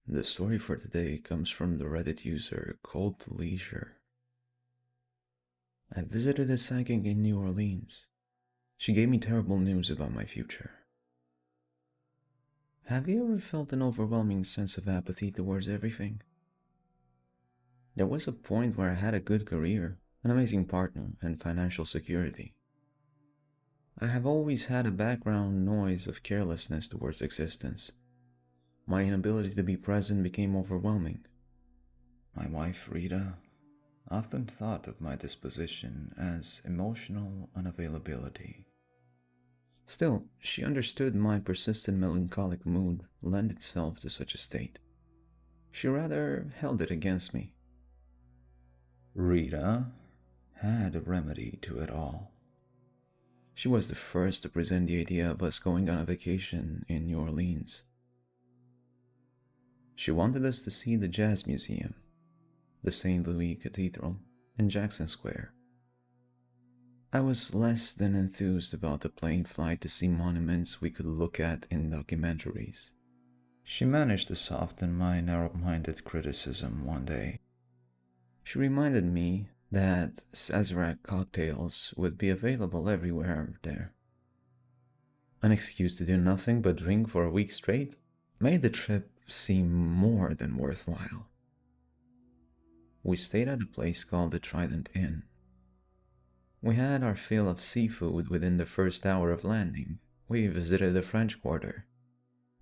The story for today comes from the Reddit user Colt Leasure. I visited a psychic in New Orleans. She gave me terrible news about my future. Have you ever felt an overwhelming sense of apathy towards everything? There was a point where I had a good career, an amazing partner, and financial security. I have always had a background noise of carelessness towards existence. My inability to be present became overwhelming. My wife, Rita, often thought of my disposition as emotional unavailability. Still, she understood my persistent melancholic mood lent itself to such a state. She rather held it against me. Rita had a remedy to it all. She was the first to present the idea of us going on a vacation in New Orleans. She wanted us to see the Jazz Museum, the St. Louis Cathedral, and Jackson Square. I was less than enthused about the plane flight to see monuments we could look at in documentaries. She managed to soften my narrow-minded criticism one day. She reminded me that Sazerac cocktails would be available everywhere there. An excuse to do nothing but drink for a week straight made the trip seem more than worthwhile. We stayed at a place called the Trident Inn. We had our fill of seafood within the first hour of landing. We visited the French Quarter,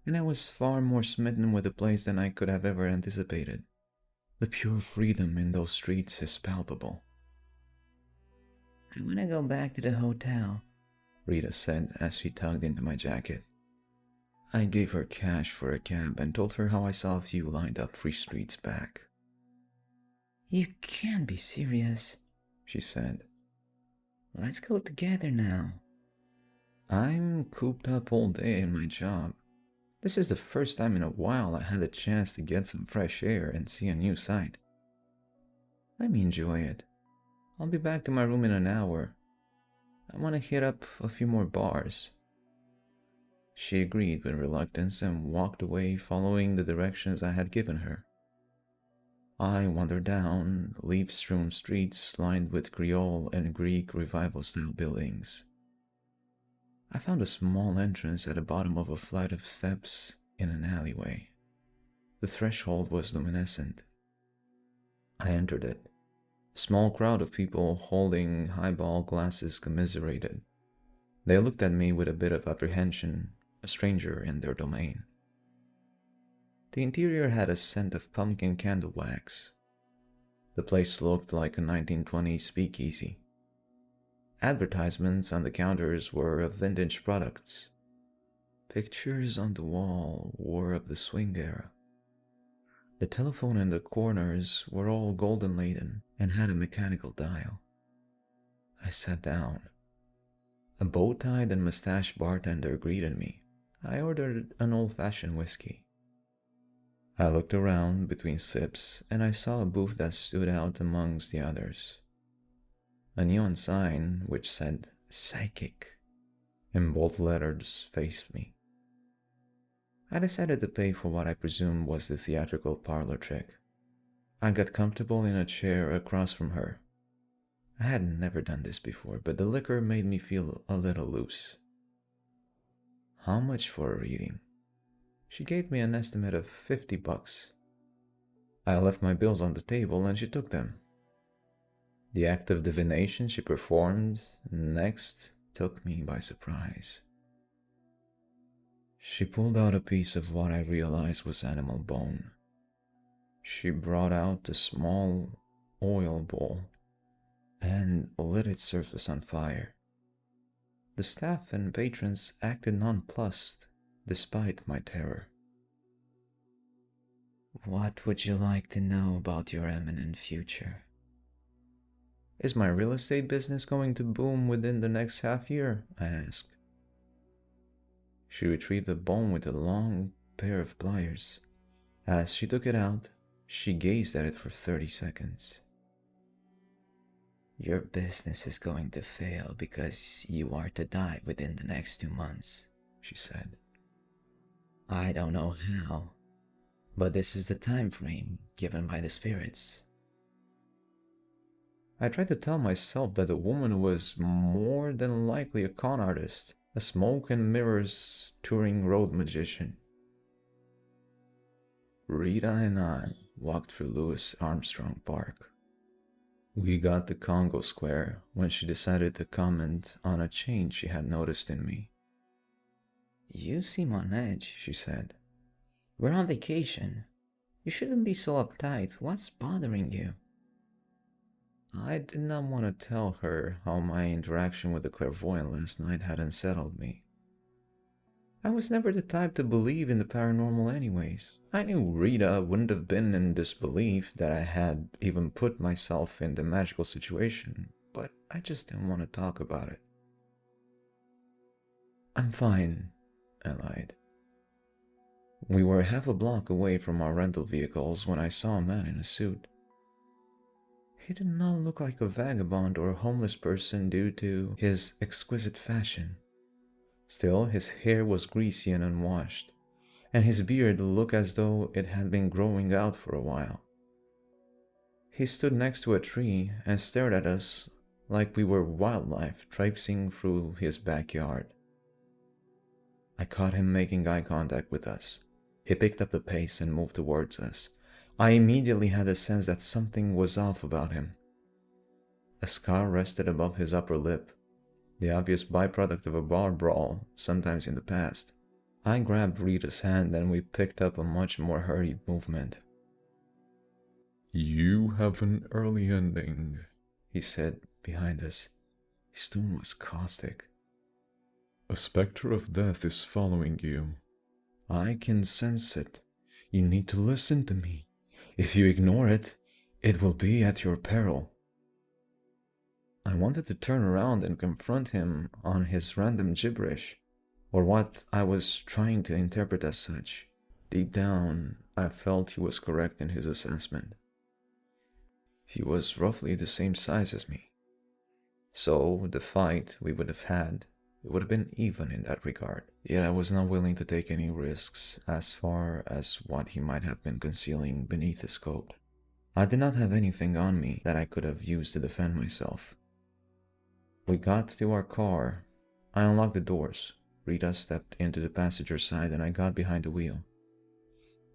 and I was far more smitten with the place than I could have ever anticipated. The pure freedom in those streets is palpable. "I want to go back to the hotel," Rita said as she tugged into my jacket. I gave her cash for a cab and told her how I saw a few lined up 3 streets back. "You can't be serious," she said. "Let's go together now." I'm cooped up all day in my job. This is the first time in a while I had a chance to get some fresh air and see a new sight. Let me enjoy it. I'll be back to my room in an hour. I want to hit up a few more bars. She agreed with reluctance and walked away following the directions I had given her. I wandered down leaf-strewn streets lined with Creole and Greek Revival-style buildings. I found a small entrance at the bottom of a flight of steps in an alleyway. The threshold was luminescent. I entered it. A small crowd of people holding highball glasses commiserated. They looked at me with a bit of apprehension, a stranger in their domain. The interior had a scent of pumpkin candle wax. The place looked like a 1920s speakeasy. Advertisements on the counters were of vintage products. Pictures on the wall were of the swing era. The telephone in the corners were all golden laden and had a mechanical dial. I sat down. A bow-tied and mustached bartender greeted me. I ordered an old-fashioned whiskey. I looked around between sips and I saw a booth that stood out amongst the others. A neon sign which said "Psychic" in bold letters faced me. I decided to pay for what I presumed was the theatrical parlor trick. I got comfortable in a chair across from her. I had never done this before, but the liquor made me feel a little loose. "How much for a reading?" She gave me an estimate of $50. I left my bills on the table and she took them. The act of divination she performed next took me by surprise. She pulled out a piece of what I realized was animal bone. She brought out a small oil bowl and lit its surface on fire. The staff and patrons acted nonplussed despite my terror. "What would you like to know about your imminent future?" "Is my real estate business going to boom within the next half year?" I asked. She retrieved a bone with a long pair of pliers. As she took it out, she gazed at it for 30 seconds. "Your business is going to fail because you are to die within the next 2 months," she said. "I don't know how, But this is the time frame given by the spirits. I tried to tell myself that the woman was more than likely a con artist, a smoke and mirrors touring road magician. Rita and I walked through Louis Armstrong Park. We got to Congo Square when she decided to comment on a change she had noticed in me. "You seem on edge," she said. "We're on vacation. You shouldn't be so uptight. What's bothering you?" I did not want to tell her how my interaction with the clairvoyant last night had unsettled me. I was never the type to believe in the paranormal anyways. I knew Rita wouldn't have been in disbelief that I had even put myself in the magical situation, but I just didn't want to talk about it. "I'm fine," I lied. We were half a block away from our rental vehicles when I saw a man in a suit. He did not look like a vagabond or a homeless person due to his exquisite fashion. Still, his hair was greasy and unwashed, and his beard looked as though it had been growing out for a while. He stood next to a tree and stared at us like we were wildlife traipsing through his backyard. I caught him making eye contact with us. He picked up the pace and moved towards us. I immediately had a sense that something was off about him. A scar rested above his upper lip, the obvious byproduct of a bar brawl sometimes in the past. I grabbed Rita's hand and we picked up a much more hurried movement. "You have an early ending," he said behind us. His tone was caustic. "A specter of death is following you. I can sense it. You need to listen to me. If you ignore it, it will be at your peril." I wanted to turn around and confront him on his random gibberish, or what I was trying to interpret as such. Deep down, I felt he was correct in his assessment. He was roughly the same size as me. So the fight we would have had, it would have been even in that regard. Yet I was not willing to take any risks as far as what he might have been concealing beneath his coat. I did not have anything on me that I could have used to defend myself. We got to our car. I unlocked the doors. Rita stepped into the passenger side and I got behind the wheel.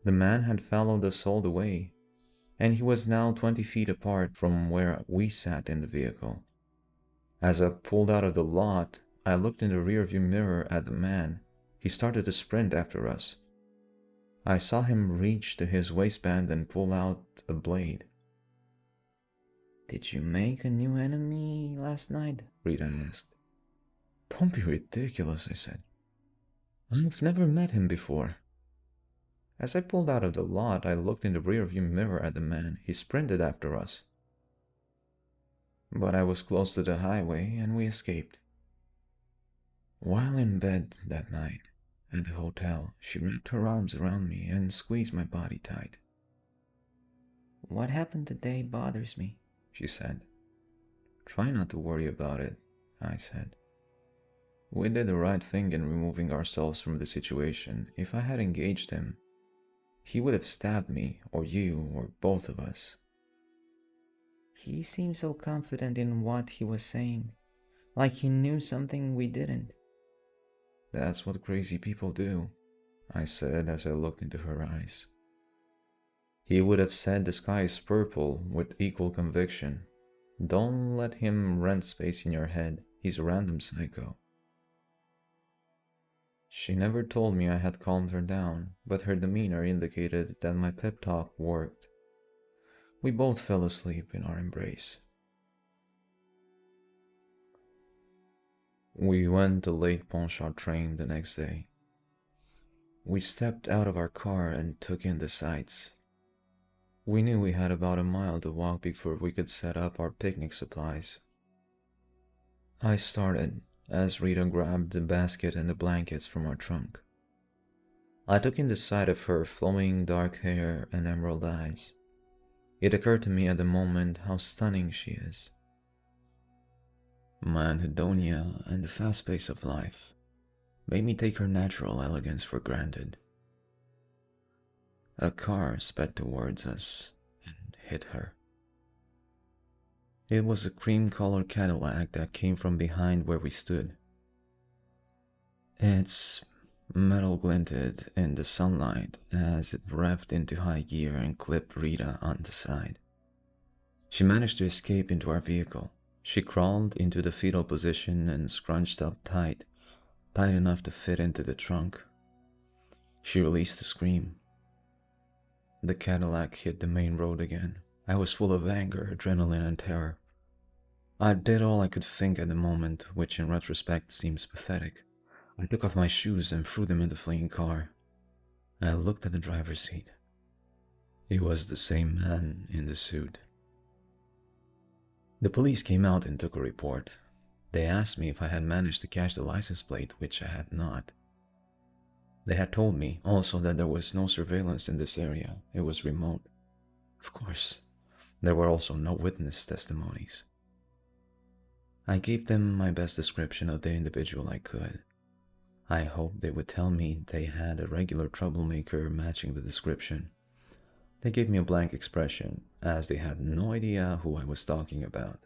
The man had followed us all the way, and he was now 20 feet apart from where we sat in the vehicle. As I pulled out of the lot, I looked in the rearview mirror at the man. He started to sprint after us. I saw him reach to his waistband and pull out a blade. "Did you make a new enemy last night?" Rita asked. "Don't be ridiculous," I said. "I've never met him before." As I pulled out of the lot, I looked in the rearview mirror at the man. He sprinted after us. But I was close to the highway and we escaped. While in bed that night at the hotel, she wrapped her arms around me and squeezed my body tight. "What happened today bothers me," she said. "Try not to worry about it," I said. We did the right thing in removing ourselves from the situation. If I had engaged him, he would have stabbed me, or you, or both of us. "He seemed so confident in what he was saying, like he knew something we didn't." "That's what crazy people do," I said as I looked into her eyes. He would have said the sky is purple with equal conviction. Don't let him rent space in your head. He's a random psycho. She never told me I had calmed her down, but her demeanor indicated that my pep talk worked. We both fell asleep in our embrace. We went to Lake Pontchartrain the next day. We stepped out of our car and took in the sights. We knew we had about a mile to walk before we could set up our picnic supplies. I started as Rita grabbed the basket and the blankets from our trunk. I took in the sight of her flowing dark hair and emerald eyes. It occurred to me at the moment how stunning she is. My anhedonia and the fast pace of life made me take her natural elegance for granted. A car sped towards us and hit her. It was a cream-colored Cadillac that came from behind where we stood. Its metal glinted in the sunlight as it revved into high gear and clipped Rita on the side. She managed to escape into our vehicle. She crawled into the fetal position and scrunched up tight enough to fit into the trunk. She released a scream. The Cadillac hit the main road again. I was full of anger, adrenaline, and terror. I did all I could think at the moment, which in retrospect seems pathetic. I took off my shoes and threw them in the fleeing car. I looked at the driver's seat. He was the same man in the suit. The police came out and took a report. They asked me if I had managed to catch the license plate, which I had not. They had told me also that there was no surveillance in this area. It was remote. Of course, there were also no witness testimonies. I gave them my best description of the individual I could. I hoped they would tell me they had a regular troublemaker matching the description. They gave me a blank expression, as they had no idea who I was talking about.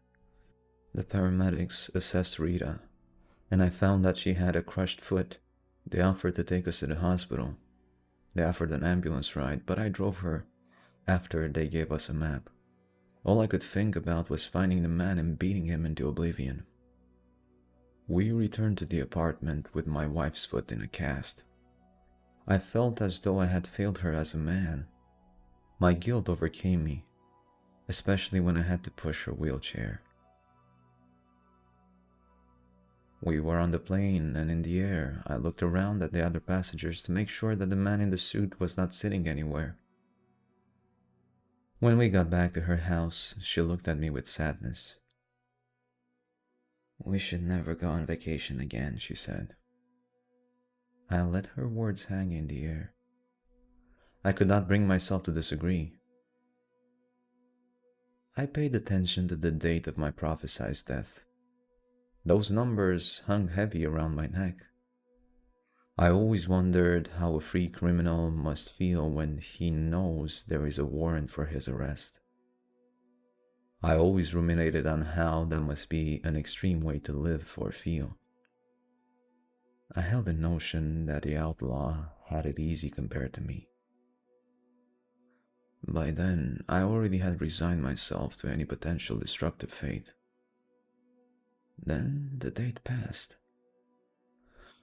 The paramedics assessed Rita, and I found that she had a crushed foot. They offered to take us to the hospital. They offered an ambulance ride, but I drove her after they gave us a map. All I could think about was finding the man and beating him into oblivion. We returned to the apartment with my wife's foot in a cast. I felt as though I had failed her as a man. My guilt overcame me, especially when I had to push her wheelchair. We were on the plane, and in the air, I looked around at the other passengers to make sure that the man in the suit was not sitting anywhere. When we got back to her house, she looked at me with sadness. "We should never go on vacation again," she said. I let her words hang in the air. I could not bring myself to disagree. I paid attention to the date of my prophesied death. Those numbers hung heavy around my neck. I always wondered how a free criminal must feel when he knows there is a warrant for his arrest. I always ruminated on how that must be an extreme way to live or feel. I held the notion that the outlaw had it easy compared to me. By then, I already had resigned myself to any potential destructive fate. Then the date passed.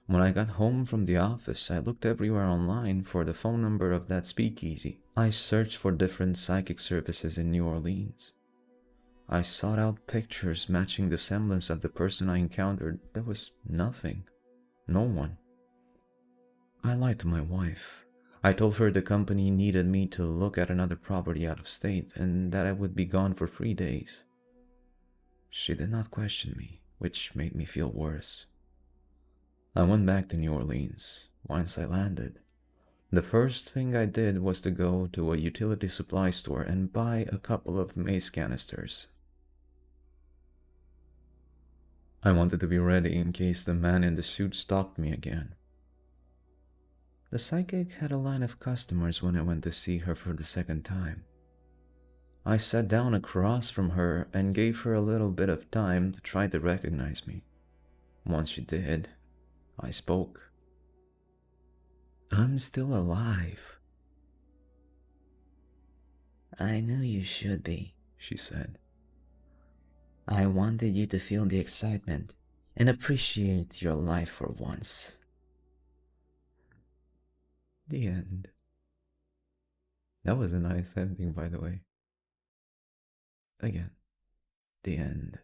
When I got home from the office, I looked everywhere online for the phone number of that speakeasy. I searched for different psychic services in New Orleans. I sought out pictures matching the semblance of the person I encountered. There was nothing. No one. I lied to my wife. I told her the company needed me to look at another property out of state and that I would be gone for 3 days. She did not question me, which made me feel worse. I went back to New Orleans. Once I landed, the first thing I did was to go to a utility supply store and buy a couple of mace canisters. I wanted to be ready in case the man in the suit stalked me again. The psychic had a line of customers when I went to see her for the second time. I sat down across from her and gave her a little bit of time to try to recognize me. Once she did, I spoke. "I'm still alive." "I knew you should be," she said. "I wanted you to feel the excitement and appreciate your life for once." The end. That was a nice ending, by the way. Again, the end.